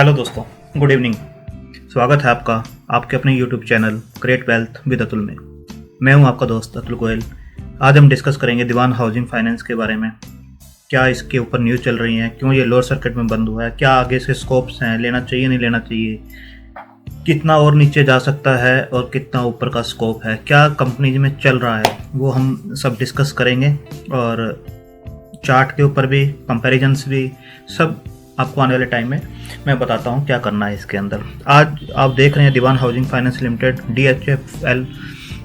Hello दोस्तों, good evening. स्वागत है आपका आपके अपने YouTube channel create wealth with Atul में। मैं हूं आपका दोस्त अतुल गोयल। आज हम डिस्कस करेंगे दीवान हाउसिंग फाइनेंस के बारे में। क्या इसके ऊपर न्यूज़ चल रही हैं, क्यों ये लोअर सर्किट में बंद हुआ है, क्या आगे से स्कोप्स हैं, लेना चाहिए नहीं लेना चाहिए, कितना और नीचे जा सकता है और कितना ऊपर का स्कोप है, क्या कंपनी में चल रहा है, वो हम सब डिस्कस करेंगे। और चार्ट के ऊपर भी कंपैरिजन्स भी सब आपको आने वाले टाइम में मैं बताता हूँ क्या करना है इसके अंदर। आज आप देख रहे हैं Dewan housing finance limited DHFL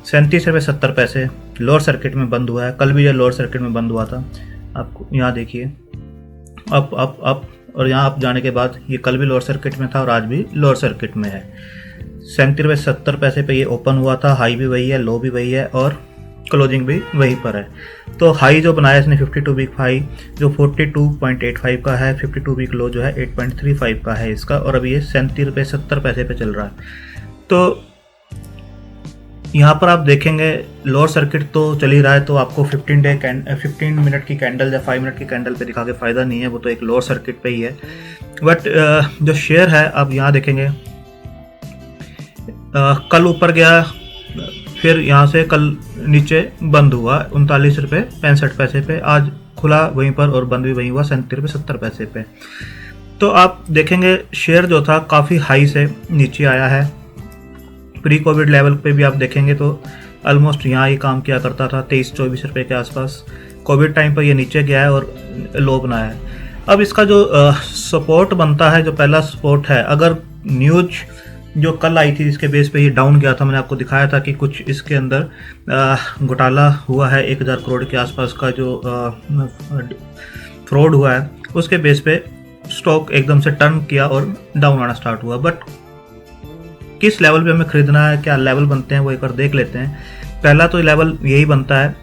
37.70 lower circuit में बंद हुआ है। कल भी ये लोअर सर्किट में बंद हुआ था। आपको यहाँ देखिए अप और यहाँ अप जाने के बाद ये कल भी लोअर सर्किट में था और आज भी लोअर सर्किट में है। 37.70 पे ये ओपन हुआ था। हाई भी वही है, लो भी वही है और क्लोजिंग भी वहीं पर है। तो हाई जो बनाया इसने 52 वीक हाई जो 42.85 का है, 52 वीक लो जो है 8.35 का है इसका, और अभी ये 37.70 पे चल रहा है। तो यहाँ पर आप देखेंगे लोअर सर्किट तो चल ही रहा है, तो आपको 15 मिनट की कैंडल या 5 मिनट की कैंडल पे दिखा के फ़ायदा नहीं है, वो तो एक लोअर सर्किट पे ही है। बट जो शेयर है आप यहाँ देखेंगे कल ऊपर गया, फिर यहाँ से कल नीचे बंद हुआ 39.65 पे, आज खुला वहीं पर और बंद भी वहीं हुआ 37.70 पे। तो आप देखेंगे शेयर जो था काफ़ी हाई से नीचे आया है। प्री कोविड लेवल पे भी आप देखेंगे तो ऑलमोस्ट यहाँ ही काम किया करता था 23-24 रुपये के आसपास। कोविड टाइम पर ये नीचे गया है और लो बनाया है। अब इसका जो सपोर्ट बनता है, जो पहला सपोर्ट है, अगर न्यूज जो कल आई थी जिसके बेस पे ये डाउन गया था, मैंने आपको दिखाया था कि कुछ इसके अंदर घोटाला हुआ है, 1000 करोड़ के आसपास का जो फ्रॉड हुआ है, उसके बेस पे स्टॉक एकदम से टर्न किया और डाउन आना स्टार्ट हुआ। बट किस लेवल पे हमें खरीदना है, क्या लेवल बनते हैं, वो एक बार देख लेते हैं। पहला तो लेवल यही बनता है,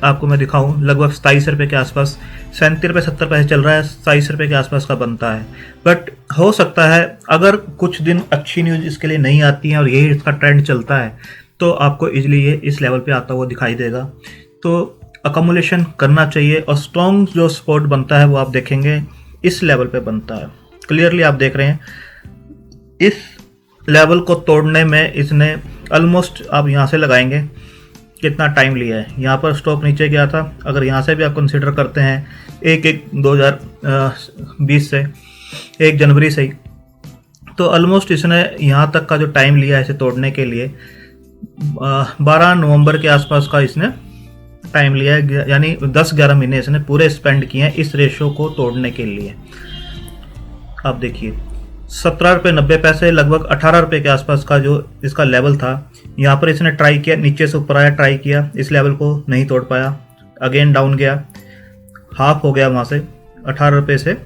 आपको मैं दिखाऊं, लगभग 27 रुपये के आसपास, 37.70 चल रहा है, 27 रुपये के आसपास का बनता है। बट हो सकता है अगर कुछ दिन अच्छी न्यूज़ इसके लिए नहीं आती हैं और यही इसका ट्रेंड चलता है तो आपको इजीली ये इस लेवल पे आता हुआ दिखाई देगा। तो अकोमुलेशन करना चाहिए और स्ट्रॉन्ग जो सपोर्ट बनता है वो आप देखेंगे इस लेवल पे बनता है। क्लियरली आप देख रहे हैं इस लेवल को तोड़ने में इसने ऑलमोस्ट, आप यहाँ से लगाएंगे कितना टाइम लिया है। यहाँ पर स्टॉक नीचे गया था, अगर यहाँ से भी आप कंसिडर करते हैं 2020 से 1 जनवरी से ही, तो ऑलमोस्ट इसने यहाँ तक का जो टाइम लिया है इसे तोड़ने के लिए 12 नवंबर के आसपास का इसने टाइम लिया है, यानी 10-11 महीने इसने पूरे स्पेंड किए हैं इस रेशो को तोड़ने के लिए। आप देखिए 17.90 लगभग 18 रुपये के आसपास का जो इसका लेवल था, यहाँ पर इसने ट्राई किया, नीचे से ऊपर आया, ट्राई किया, इस लेवल को नहीं तोड़ पाया, अगेन डाउन गया, हाफ हो गया वहाँ से 18 रुपये से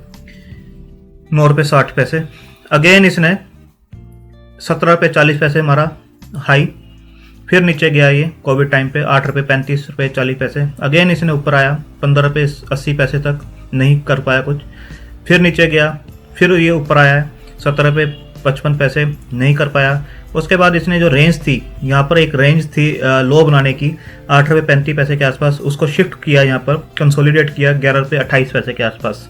9.60 रुपये, अगेन इसने 17.40 मारा हाई, फिर नीचे गया ये कोविड टाइम पे 8.35 अगेन इसने ऊपर आया 15.80 तक, नहीं कर पाया कुछ, फिर नीचे गया, फिर ये ऊपर आया है 17.55, नहीं कर पाया। उसके बाद इसने जो रेंज थी, यहाँ पर एक रेंज थी लो बनाने की 8.35 के आसपास, उसको शिफ्ट किया, यहाँ पर कंसोलिडेट किया 11.28 के आसपास,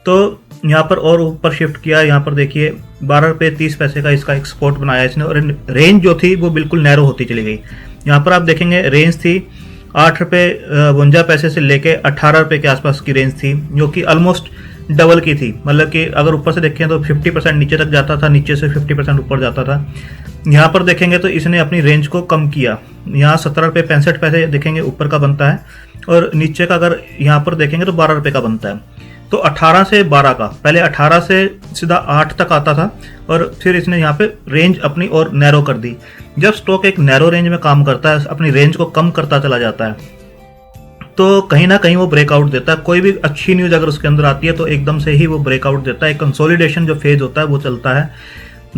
तो यहाँ पर और ऊपर शिफ्ट किया। यहाँ पर देखिए 12.30 का इसका एक सपोर्ट बनाया इसने, और रेंज जो थी वो बिल्कुल नैरो होती चली गई। यहाँ पर आप देखेंगे रेंज थी 8.52 से लेके 18 रुपये के आसपास की रेंज थी, जो कि ऑलमोस्ट डबल की थी। मतलब कि अगर ऊपर से देखें तो 50% नीचे तक जाता था, नीचे से 50% ऊपर जाता था। यहाँ पर देखेंगे तो इसने अपनी रेंज को कम किया, यहाँ 17.65 देखेंगे ऊपर का बनता है, और नीचे का अगर यहाँ पर देखेंगे तो 12 रुपये का बनता है। तो 18 से 12 का, पहले 18 से सीधा 8 तक आता था, और फिर इसने यहाँ पे रेंज अपनी और नैरो कर दी। जब स्टॉक एक नैरो रेंज में काम करता है, अपनी रेंज को कम करता चला जाता है, तो कहीं ना कहीं वो ब्रेकआउट देता है। कोई भी अच्छी न्यूज़ अगर उसके अंदर आती है तो एकदम से ही वो ब्रेकआउट देता है। कंसोलिडेशन जो फेज होता है वो चलता है,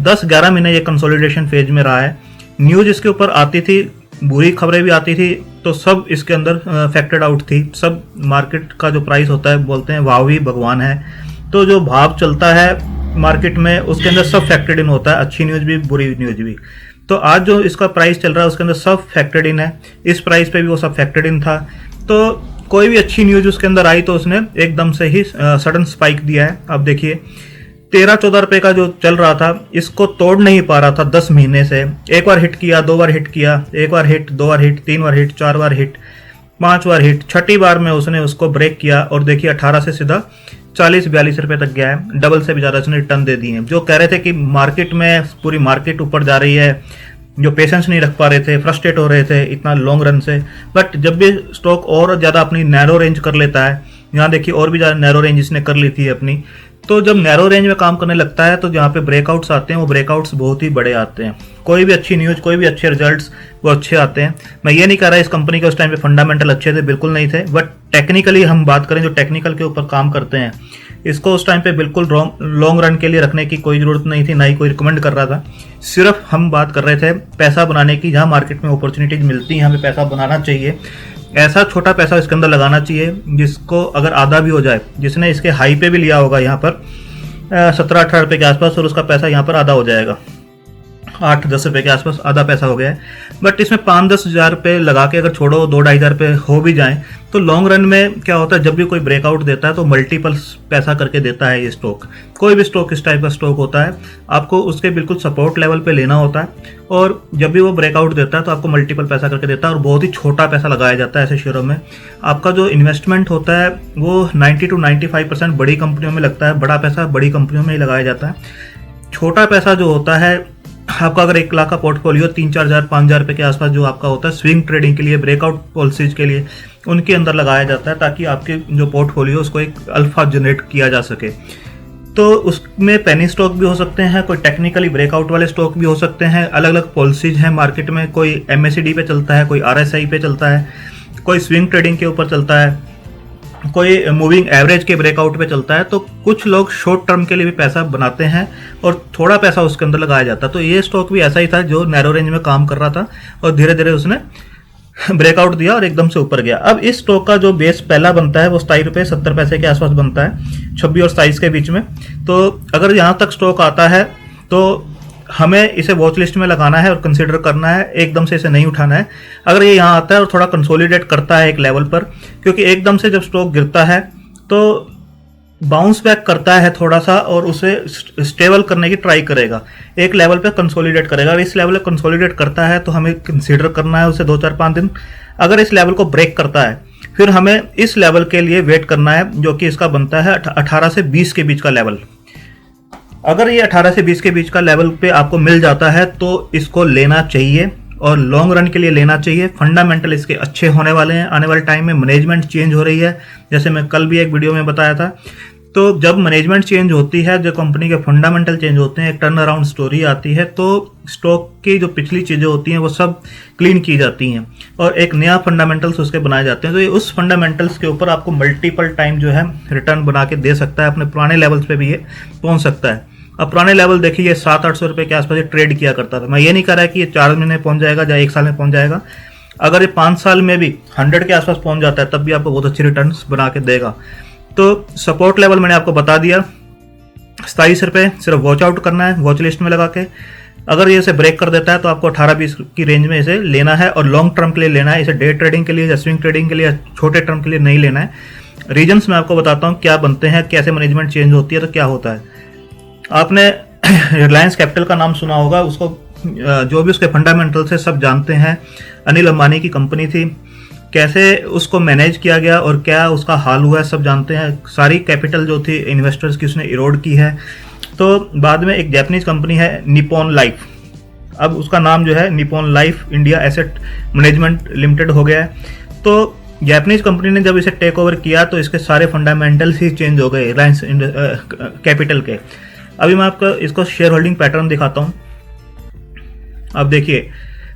10-11 महीने ये कंसोलिडेशन फेज में रहा है। न्यूज़ इसके ऊपर आती थी, बुरी खबरें भी आती थी, तो सब इसके अंदर फैक्टर्ड आउट थी। सब मार्केट का जो प्राइस होता है, बोलते हैं भाव ही भगवान है, तो जो भाव चलता है मार्केट में उसके अंदर सब फैक्टर्ड इन होता है, अच्छी न्यूज़ भी बुरी न्यूज़ भी। तो आज जो इसका प्राइस चल रहा है उसके अंदर सब फैक्टर्ड इन है, इस प्राइस पे भी वो सब फैक्टर्ड इन था। तो कोई भी अच्छी न्यूज़ उसके अंदर आई तो उसने एकदम से ही सडन स्पाइक दिया है। अब देखिए 13-14 रुपए का जो चल रहा था, इसको तोड़ नहीं पा रहा था 10 महीने से। एक बार हिट किया, 2 बार हिट किया, 1 बार हिट, 2 बार हिट, 3 बार हिट, 4 बार हिट, 5 बार हिट, छठी बार में उसने उसको ब्रेक किया और देखिए 18 से सीधा 40-42 रुपए तक गया है। डबल से भी ज़्यादा उसने रिटर्न दे दिए हैं। जो कह रहे थे कि मार्केट में पूरी मार्केट ऊपर जा रही है, जो पेशेंस नहीं रख पा रहे थे, फ्रस्ट्रेट हो रहे थे इतना लॉन्ग रन से, बट जब भी स्टॉक और ज़्यादा अपनी नैरो रेंज कर लेता है, यहाँ देखिए और भी ज़्यादा नैरो रेंज इसने कर ली थी अपनी, तो जब नैरो रेंज में काम करने लगता है तो जहाँ पे ब्रेकआउट्स आते हैं वो ब्रेकआउट्स बहुत ही बड़े आते हैं। कोई भी अच्छी न्यूज़, कोई भी अच्छे रिजल्ट्स वो अच्छे आते हैं। मैं ये नहीं कह रहा इस कंपनी के उस टाइम पे फंडामेंटल अच्छे थे, बिल्कुल नहीं थे, बट टेक्निकली हम बात करें, जो टेक्निकल के ऊपर काम करते हैं, इसको उस टाइम पे बिल्कुल लॉन्ग रन के लिए रखने की कोई ज़रूरत नहीं थी, ना ही कोई रिकमेंड कर रहा था। सिर्फ हम बात कर रहे थे पैसा बनाने की, जहाँ मार्केट में अपॉर्चुनिटीज मिलती हैं हमें पैसा बनाना चाहिए। ऐसा छोटा पैसा इसके अंदर लगाना चाहिए जिसको अगर आधा भी हो जाए, जिसने इसके हाई पे भी लिया होगा यहाँ पर 17-18 रुपये के आसपास, और उसका पैसा यहाँ पर आधा हो जाएगा, 8-10 रुपये के आसपास आधा पैसा हो गया है। बट इसमें 5-10 हज़ार रुपये लगा के अगर छोड़ो, 2-2.5 हज़ार रुपये हो भी जाएं, तो लॉन्ग रन में क्या होता है, जब भी कोई ब्रेकआउट देता है तो मल्टीपल पैसा करके देता है ये स्टॉक। कोई भी स्टॉक इस टाइप का स्टॉक होता है, आपको उसके बिल्कुल सपोर्ट लेवल पे लेना होता है, और जब भी वो ब्रेकआउट देता है तो आपको मल्टीपल पैसा करके देता है, और बहुत ही छोटा पैसा लगाया जाता है ऐसे शेयरों में। आपका जो इन्वेस्टमेंट होता है वो 90-95% बड़ी कंपनियों में लगता है, बड़ा पैसा बड़ी कंपनियों में ही लगाया जाता है। छोटा पैसा जो होता है, आपका अगर 1 लाख का पोर्टफोलियो 3-4 हज़ार 5 हज़ार रुपये के आसपास जो आपका होता है स्विंग ट्रेडिंग के लिए, ब्रेकआउट पॉलिसीज के लिए, उनके अंदर लगाया जाता है, ताकि आपके जो पोर्टफोलियो उसको एक अल्फा जनरेट किया जा सके। तो उसमें पेनी स्टॉक भी हो सकते हैं, कोई टेक्निकली ब्रेकआउट वाले स्टॉक भी हो सकते हैं, अलग अलग पॉलिसीज हैं मार्केट में। कोई MACD पे चलता है, कोई RSI पे चलता है, कोई स्विंग ट्रेडिंग के ऊपर चलता है, कोई मूविंग एवरेज के ब्रेकआउट पे चलता है। तो कुछ लोग शॉर्ट टर्म के लिए भी पैसा बनाते हैं और थोड़ा पैसा उसके अंदर लगाया जाता है। तो ये स्टॉक भी ऐसा ही था जो नैरो रेंज में काम कर रहा था और धीरे धीरे उसने ब्रेकआउट दिया और एकदम से ऊपर गया। अब इस स्टॉक का जो बेस पहला बनता है वो 27 रुपये 70 पैसे के आसपास बनता है, 26 और 27 के बीच में। तो अगर यहाँ तक स्टॉक आता है तो हमें इसे वॉच लिस्ट में लगाना है और कंसीडर करना है, एकदम से इसे नहीं उठाना है। अगर ये यहाँ आता है और थोड़ा कंसोलिडेट करता है एक लेवल पर, क्योंकि एकदम से जब स्टॉक गिरता है तो बाउंस बैक करता है थोड़ा सा और उसे स्टेबल करने की ट्राई करेगा, एक लेवल पे कंसोलिडेट करेगा। अगर इस लेवल पे कंसोलिडेट करता है तो हमें कंसीडर करना है उसे 2-4-5 दिन। अगर इस लेवल को ब्रेक करता है फिर हमें इस लेवल के लिए वेट करना है, जो कि इसका बनता है 18 से 20 के बीच का लेवल। अगर ये 18 से 20 के बीच का लेवल पे आपको मिल जाता है तो इसको लेना चाहिए और लॉन्ग रन के लिए लेना चाहिए। फंडामेंटल इसके अच्छे होने वाले हैं आने वाले टाइम में। मैनेजमेंट चेंज हो रही है, जैसे मैं कल भी एक वीडियो में बताया था। तो जब मैनेजमेंट चेंज होती है, जो कंपनी के फंडामेंटल चेंज होते हैं, एक टर्न अराउंड स्टोरी आती है, तो स्टॉक की जो पिछली चीज़ें होती हैं वो सब क्लीन की जाती हैं और एक नया फंडामेंटल्स उसके बनाए जाते हैं। तो ये उस फंडामेंटल्स के ऊपर आपको मल्टीपल टाइम जो है रिटर्न बना के दे सकता है, अपने पुराने लेवल्स पे भी ये पहुंच सकता है। अब पुराने लेवल देखिए, ये 700-800 रुपये के आसपास ये ट्रेड किया करता था। मैं ये नहीं कह रहा कि ये 4 महीने पहुंच जाएगा या 1 साल में पहुंच जाएगा। अगर ये 5 साल में भी 100 के आसपास पहुंच जाता है तब भी आपको बहुत अच्छी रिटर्न्स बना के देगा। तो सपोर्ट लेवल मैंने आपको बता दिया, 27 रुपये सिर्फ वॉच आउट करना है वॉच लिस्ट में लगा के। अगर ये इसे ब्रेक कर देता है तो आपको 18-20 की रेंज में इसे लेना है और लॉन्ग टर्म के लिए लेना है। इसे डे ट्रेडिंग के लिए या स्विंग ट्रेडिंग के लिए या छोटे टर्म के लिए नहीं लेना है। रीजन्स मैं आपको बताता हूँ क्या बनते हैं, कैसे मैनेजमेंट चेंज होती है तो क्या होता है। आपने रिलायंस कैपिटल का नाम सुना होगा, उसको जो भी उसके फंडामेंटल्स है सब जानते हैं। अनिल अंबानी की कंपनी थी, कैसे उसको मैनेज किया गया और क्या उसका हाल हुआ है सब जानते हैं। सारी कैपिटल जो थी इन्वेस्टर्स की उसने इरोड की है। तो बाद में एक जापानीज कंपनी है निप्पॉन लाइफ, अब उसका नाम जो है Nippon life India asset management limited हो गया है। तो जापानीज कंपनी ने जब इसे टेक ओवर किया तो इसके सारे फंडामेंटल्स ही चेंज हो गए रिलायंस कैपिटल के। अभी मैं आपको इसको शेयर होल्डिंग पैटर्न दिखाता हूँ। अब देखिए,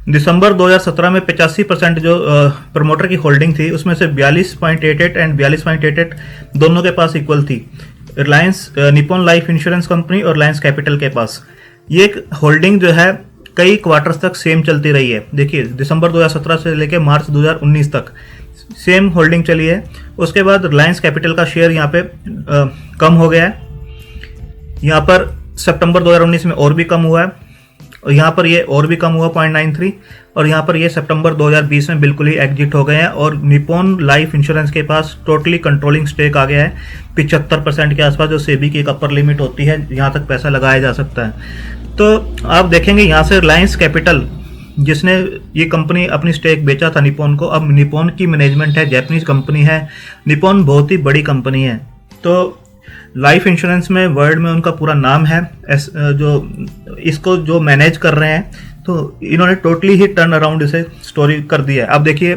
दिसंबर 2017 में 85% जो प्रमोटर की होल्डिंग थी उसमें से 42.88 एंड 42.88 दोनों के पास इक्वल थी, Reliance Nippon life insurance company और रिलायंस कैपिटल के पास। ये होल्डिंग जो है कई क्वार्टर्स तक सेम चलती रही है। देखिए, दिसंबर 2017 से लेकर मार्च 2019 तक सेम होल्डिंग चली है। उसके बाद रिलायंस कैपिटल का शेयर यहाँ पे कम हो गया है, यहाँ पर सितंबर 2019 में और भी कम हुआ है। और यहाँ पर ये और भी कम हुआ 0.93, और यहाँ पर ये सितंबर 2020 में बिल्कुल ही एग्जिट हो गए हैं और निप्पॉन लाइफ इंश्योरेंस के पास टोटली कंट्रोलिंग स्टेक आ गया है 75% के आसपास, जो सेबी की एक अपर लिमिट होती है, यहाँ तक पैसा लगाया जा सकता है। तो आप देखेंगे यहाँ से रिलायंस कैपिटल, जिसने ये कंपनी अपनी स्टेक बेचा था निप्पॉन को, अब निप्पॉन की मैनेजमेंट है, जैपनीज कंपनी है, निप्पॉन बहुत ही बड़ी कंपनी है। तो लाइफ इंश्योरेंस में वर्ल्ड में उनका पूरा नाम है, जो इसको जो मैनेज कर रहे हैं, तो इन्होंने टोटली ही टर्न अराउंड इसे स्टोरी कर दिया है। अब देखिए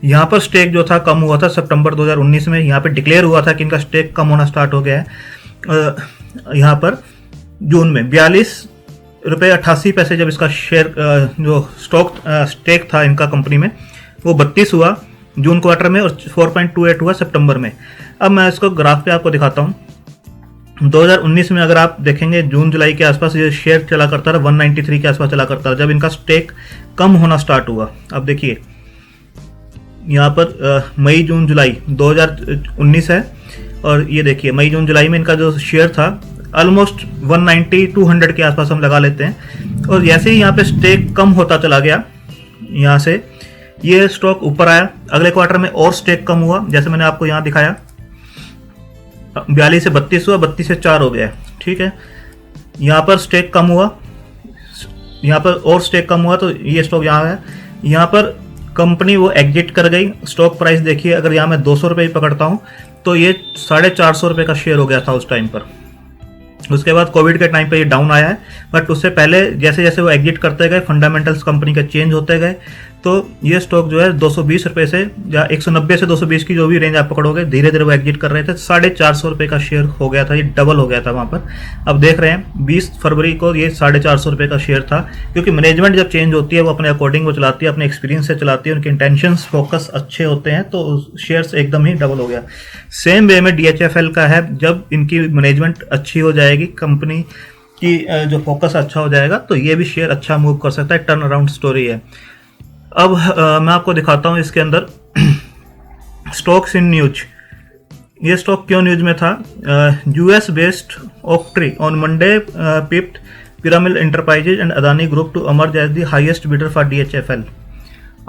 यहाँ पर स्टेक जो था कम हुआ था सितंबर 2019 में, यहाँ पे डिक्लेयर हुआ था कि इनका स्टेक कम होना स्टार्ट हो गया है। यहाँ पर जून में 42 रुपये 88 पैसे जब इसका शेयर जो स्टेक था इनका कंपनी में, वो 32 हुआ जून क्वार्टर में और 4.28 हुआ सितंबर में। अब मैं इसको ग्राफ पे आपको दिखाता हूँ। 2019 में अगर आप देखेंगे जून जुलाई के आसपास ये शेयर चला करता था, 193 के आसपास चला करता था जब इनका स्टेक कम होना स्टार्ट हुआ। अब देखिए यहाँ पर मई जून जुलाई 2019 है, और ये देखिए मई जून जुलाई में इनका जो शेयर था ऑलमोस्ट 190-200 के आसपास हम लगा लेते हैं, और जैसे ही यहाँ पे स्टेक कम होता चला गया, यहाँ से ये स्टॉक ऊपर आया। अगले क्वार्टर में और स्टेक कम हुआ, जैसे मैंने आपको यहाँ दिखाया, 42 से 32 हुआ, 32 से 4 हो गया, ठीक है। यहाँ पर स्टेक कम हुआ, यहाँ पर और स्टेक कम हुआ, तो ये स्टॉक यहाँ है। यहाँ पर कंपनी वो एग्जिट कर गई। स्टॉक प्राइस देखिए, अगर यहाँ मैं 200 रुपये पकड़ता हूँ तो ये 450 रुपये का शेयर हो गया था उस टाइम पर। उसके बाद कोविड के टाइम पे ये डाउन आया है, बट उससे पहले जैसे जैसे वो एग्जिट करते गए, फंडामेंटल्स कंपनी के चेंज होते गए, तो ये स्टॉक जो है 220 रुपये से या 190 से 220 की जो भी रेंज आप पकड़ोगे, धीरे धीरे वो एग्जिट कर रहे थे। 450 रुपये का शेयर हो गया था, ये डबल हो गया था वहाँ पर। अब देख रहे हैं 20 फरवरी को ये 450 रुपये का शेयर था, क्योंकि मैनेजमेंट जब चेंज होती है वो अपने अकॉर्डिंग वो चलाती है, अपने एक्सपीरियंस से चलाती है, उनके इंटेंशंस फोकस अच्छे होते हैं, तो शेयर्स एकदम ही डबल हो गया। सेम वे में DHFL का है, जब इनकी मैनेजमेंट अच्छी हो जाएगी, कंपनी की जो फोकस अच्छा हो जाएगा, तो ये भी शेयर अच्छा मूव कर सकता है। टर्न अराउंड स्टोरी है। अब मैं आपको दिखाता हूँ इसके अंदर स्टॉक्स इन न्यूज। ये स्टॉक क्यों न्यूज में था? US based Oaktree on Monday pipped Piramal enterprises and Adani group to emerge as the highest bidder for DHFL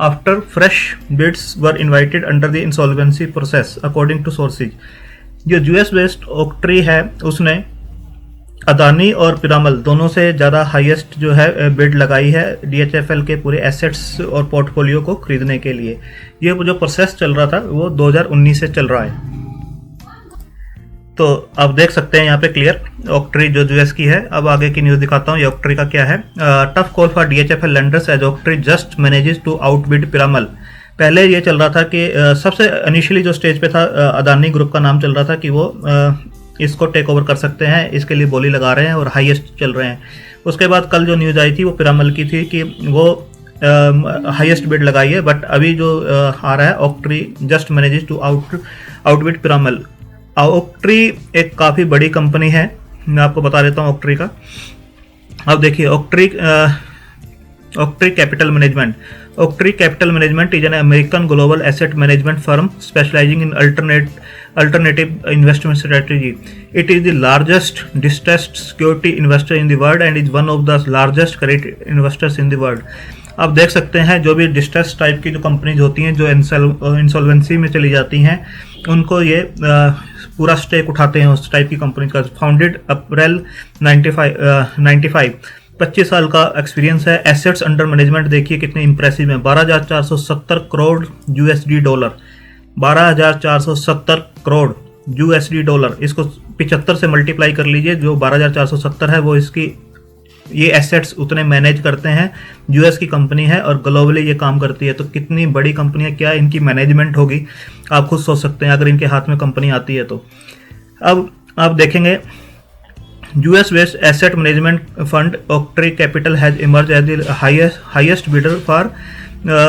after fresh bids were invited under the insolvency process according to sources। जो US based ऑक्ट्री है उसने अदानी और पिरामल दोनों से ज़्यादा highest जो है bid लगाई है DHFL के पूरे एसेट्स और पोर्टफोलियो को खरीदने के लिए। ये जो प्रोसेस चल रहा था वो 2019 से चल रहा है। तो आप देख सकते हैं यहाँ पे क्लियर ऑक्ट्री जो US की है। अब आगे की न्यूज़ दिखाता हूँ। ये ऑक्ट्री का क्या है। Tough call for DHFL lenders as Oaktree just manages to outbid Piramal. पहले ये चल रहा था कि सबसे इनिशियली जो स्टेज पे था अदानी ग्रुप का नाम चल रहा था कि वो इसको टेक ओवर कर सकते हैं, इसके लिए बोली लगा रहे हैं और हाईएस्ट चल रहे हैं। उसके बाद कल जो न्यूज़ आई थी वो पिरामल की थी कि वो हाईएस्ट बिड लगाई है, बट अभी जो आ रहा है ऑक्ट्री just manages to outbid Piramal. ऑक्ट्री एक काफ़ी बड़ी कंपनी है, मैं आपको बता देता हूँ ऑक्ट्री का। अब देखिए Oaktree capital management. Oaktree Capital Management is an American global asset management firm specializing in alternative investment strategy. It is the largest distressed security investor in the world and is one of the largest credit investors in the world. आप देख सकते हैं जो भी distress type की जो companies होती हैं जो इंसॉल्वेंसी में चली जाती हैं, उनको ये पूरा स्टेक उठाते हैं उस टाइप की कंपनी का। फाउंडेड अप्रैल 95 25 साल का एक्सपीरियंस है। एसेट्स अंडर मैनेजमेंट देखिए कितने इंप्रेसिव हैं, 12,470 crore USD dollar, 12,470 crore USD dollar. इसको 75 से मल्टीप्लाई कर लीजिए, जो 12,470 है वो इसकी ये एसेट्स उतने मैनेज करते हैं। US की कंपनी है और ग्लोबली ये काम करती है, तो कितनी बड़ी कंपनी है, क्या इनकी मैनेजमेंट होगी आप खुद सोच सकते हैं अगर इनके हाथ में कंपनी आती है तो। अब आप देखेंगे US based asset management fund Oaktree Capital has emerged as the highest bidder for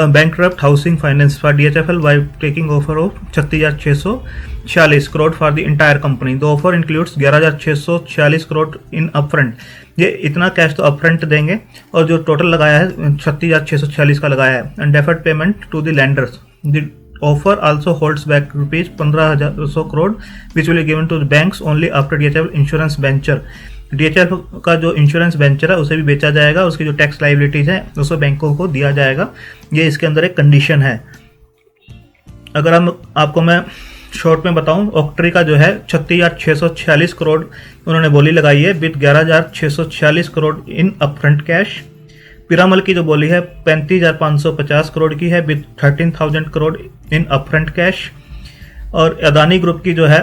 bankrupt housing finance for DHFL by taking offer of 36,646 crore for the entire company. The offer includes 11,646 crore in upfront. ये इतना cash तो upfront देंगे और जो total लगाया है 36,646 का लगाया है। And deferred payment to the lenders. The offer also holds back rupees 15,000 crore which will be given to the banks only after DHFL insurance venture DHFL का जो इंश्योरेंस वेंचर है उसे भी बेचा जाएगा, उसकी जो टैक्स लाइबिलिटीज है उसे बैंकों को दिया जाएगा। ये इसके अंदर एक कंडीशन है। अगर आपको मैं शॉर्ट में बताऊं, ऑक्ट्री का जो है 36,646 करोड़ उन्होंने बोली लगाई है with 11,646 crore in upfront cash. Piramal की जो बोली है 35,550 करोड़ की है with 13,000 crore in upfront cash. और अदानी ग्रुप की जो है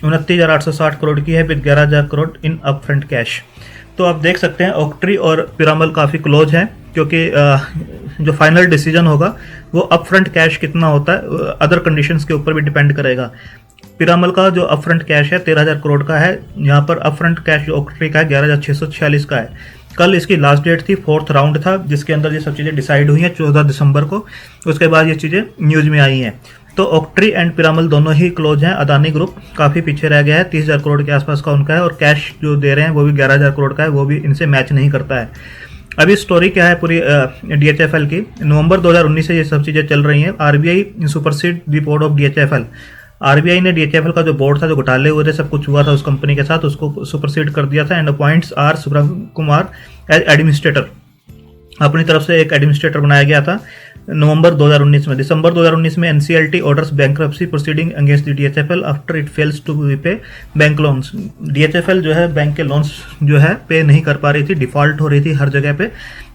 29,860 करोड़ की है with 11,000 crore in upfront cash. तो आप देख सकते हैं ऑक्ट्री और पिरामल काफ़ी क्लोज हैं, क्योंकि जो फाइनल डिसीजन होगा वो अपफ्रंट कैश कितना होता है अदर कंडीशंस के ऊपर भी डिपेंड करेगा। पिरामल का जो अपफ्रंट कैश है 13,000 करोड़ का है, यहाँ पर अपफ्रंट कैश जो ऑक्ट्री का है 11,646 का है। कल इसकी लास्ट डेट थी, 4th राउंड था जिसके अंदर ये सब चीज़ें डिसाइड हुई हैं 14 दिसंबर को। उसके बाद ये चीज़ें न्यूज़ में आई हैं। तो ऑक्ट्री एंड पिरामल दोनों ही क्लोज हैं। अदानी ग्रुप काफ़ी पीछे रह गया है, 30,000 करोड़ के आसपास का उनका है, और कैश जो दे रहे हैं वो भी 11,000 करोड़ का है, वो भी इनसे मैच नहीं करता है। अभी स्टोरी क्या है पूरी DHFL की, नवंबर 2019 से ये सब चीज़ें चल रही हैं। RBI supersede the board of DHFL। RBI ने DHFL का जो बोर्ड था, जो घोटाले हुए थे, सब कुछ हुआ था उस कंपनी के साथ, उसको सुपरसीड कर दिया था and appoints R Subram Kumar as administrator. अपनी तरफ से एक एडमिनिस्ट्रेटर बनाया गया था नवंबर 2019 में। दिसंबर 2019 में NCLT orders bankruptcy proceeding against the DHFL after it fails to repay bank loans. DHFL जो है बैंक के लोन्स जो है पे नहीं कर पा रही थी, डिफॉल्ट हो रही थी हर जगह पे।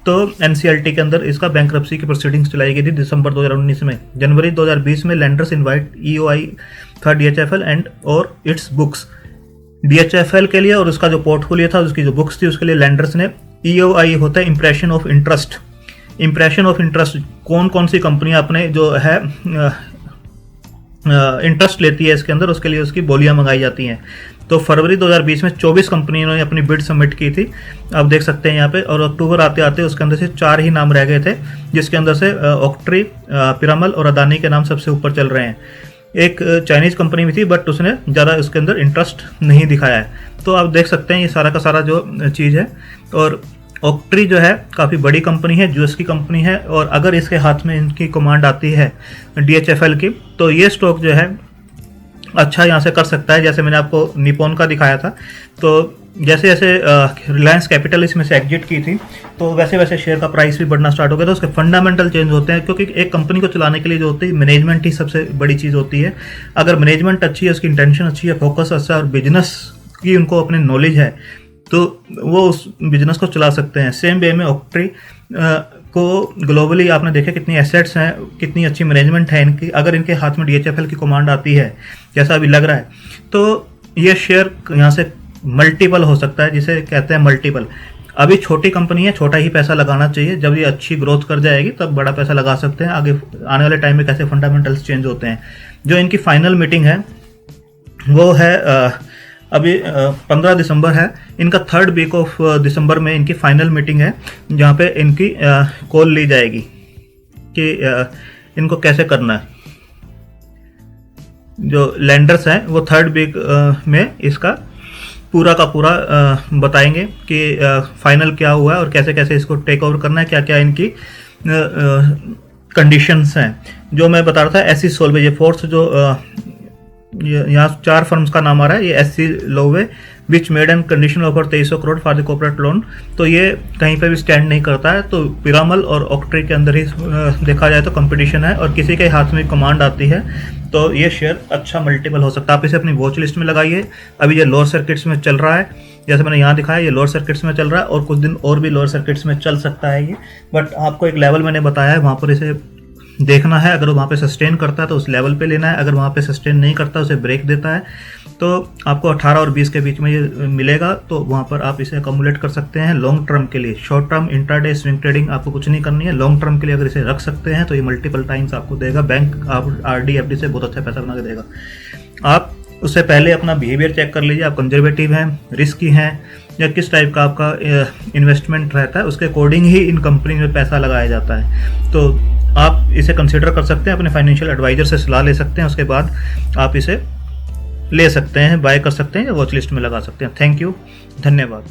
तो NCLT के अंदर इसका बैंक्रप्सी की प्रोसीडिंग्स चलाई गई थी दिसंबर 2019 में। जनवरी 2020 में लैंडर्स इनवाइट EOI था DHFL एंड और इट्स बुक्स। DHFL के लिए और उसका जो पोर्टफोलियो था, उसकी जो बुक्स थी, उसके लिए लैंडर्स ने, EOI होता है impression of interest. Impression of interest कौन कौन सी कंपनियां अपने जो है इंटरेस्ट लेती है इसके अंदर, उसके लिए उसकी बोलियां मंगाई जाती हैं। तो फरवरी 2020 में 24 कंपनियों ने अपनी बिड सबमिट की थी, आप देख सकते हैं यहाँ पे। और अक्टूबर आते आते उसके अंदर से 4 ही नाम रह गए थे, जिसके अंदर से ऑक्ट्री, पिरामल और अदानी के नाम सबसे ऊपर चल रहे हैं। एक चाइनीज़ कंपनी भी थी बट उसने ज़्यादा उसके अंदर इंटरेस्ट नहीं दिखाया है। तो आप देख सकते हैं ये सारा का सारा जो चीज़ है। और ऑक्ट्री जो है काफ़ी बड़ी कंपनी है, यूएस की कंपनी है, और अगर इसके हाथ में इनकी कमांड आती है DHFL की, तो ये स्टॉक जो है अच्छा यहाँ से कर सकता है। जैसे मैंने आपको निपॉन का दिखाया था, तो जैसे जैसे रिलायंस कैपिटल इसमें से एग्जिट की थी, तो वैसे वैसे शेयर का प्राइस भी बढ़ना स्टार्ट हो गया। तो उसके फंडामेंटल चेंज होते हैं, क्योंकि एक कंपनी को चलाने के लिए जो होती है मैनेजमेंट ही सबसे बड़ी चीज़ होती है। अगर मैनेजमेंट अच्छी है, उसकी इंटेंशन अच्छी है, फोकस अच्छा है और बिजनेस की उनको अपनी नॉलेज है, तो वो उस बिजनेस को चला सकते हैं। सेम वे में ऑक्ट्री को ग्लोबली आपने देखा कितनी एसेट्स हैं, कितनी अच्छी मैनेजमेंट है इनकी। अगर इनके हाथ में DHFL की कमांड आती है, जैसा अभी लग रहा है, तो ये शेयर यहाँ से मल्टीपल हो सकता है, जिसे कहते हैं मल्टीपल। अभी छोटी कंपनी है, छोटा ही पैसा लगाना चाहिए। जब ये अच्छी ग्रोथ कर जाएगी तब बड़ा पैसा लगा सकते हैं। आगे आने वाले टाइम में कैसे फंडामेंटल्स चेंज होते हैं। जो इनकी फाइनल मीटिंग है वो है अभी 15 दिसंबर है। इनका 3rd वीक ऑफ दिसंबर में इनकी फाइनल मीटिंग है, जहाँ पे इनकी कॉल ली जाएगी कि इनको कैसे करना है। जो लैंडर्स हैं वो 3rd वीक में इसका पूरा का पूरा बताएंगे कि फाइनल क्या हुआ है और कैसे कैसे इसको टेक ओवर करना है, क्या क्या इनकी कंडीशंस हैं। जो मैं बता रहा था एससी सोलवे, ये फोर्थ जो यहाँ 4 फर्म्स का नाम आ रहा है, ये SC Lowe which made and conditional offer 2300 crore for the corporate loan. तो ये कहीं पे भी स्टैंड नहीं करता है। तो पिरामल और ऑक्ट्री के अंदर ही देखा जाए तो कंपटीशन है, और किसी के हाथ में कमांड आती है तो ये शेयर अच्छा मल्टीपल हो सकता है। आप इसे अपनी वॉच लिस्ट में लगाइए। अभी ये लोअर सर्किट्स में चल रहा है, जैसे मैंने यहाँ दिखाया, ये लोअर सर्किट्स में चल रहा है और कुछ दिन और भी लोअर सर्किट्स में चल सकता है ये। बट आपको एक लेवल मैंने बताया है, वहाँ पर इसे देखना है। अगर वो वहाँ पे सस्टेन करता है तो उस लेवल पे लेना है, अगर वहाँ पे सस्टेन नहीं करता उसे ब्रेक देता है तो आपको 18 और 20 के बीच में ये मिलेगा। तो वहाँ पर आप इसे अकोमुलेट कर सकते हैं लॉन्ग टर्म के लिए। Short term intraday swing trading आपको कुछ नहीं करनी है। लॉन्ग टर्म के लिए अगर इसे रख सकते हैं तो ये मल्टीपल टाइम्स आपको देगा। बैंक आप RD FD से बहुत अच्छा पैसा बना के देगा। आप उससे पहले अपना बिहेवियर चेक कर लीजिए, आप कंजर्वेटिव हैं, रिस्की हैं, या किस टाइप का आपका इन्वेस्टमेंट रहता है, उसके अकॉर्डिंग ही इन कंपनी में पैसा लगाया जाता है। तो आप इसे कंसिडर कर सकते हैं, अपने फाइनेंशियल एडवाइजर से सलाह ले सकते हैं, उसके बाद आप इसे ले सकते हैं, बाय कर सकते हैं या वॉच लिस्ट में लगा सकते हैं। थैंक यू, धन्यवाद।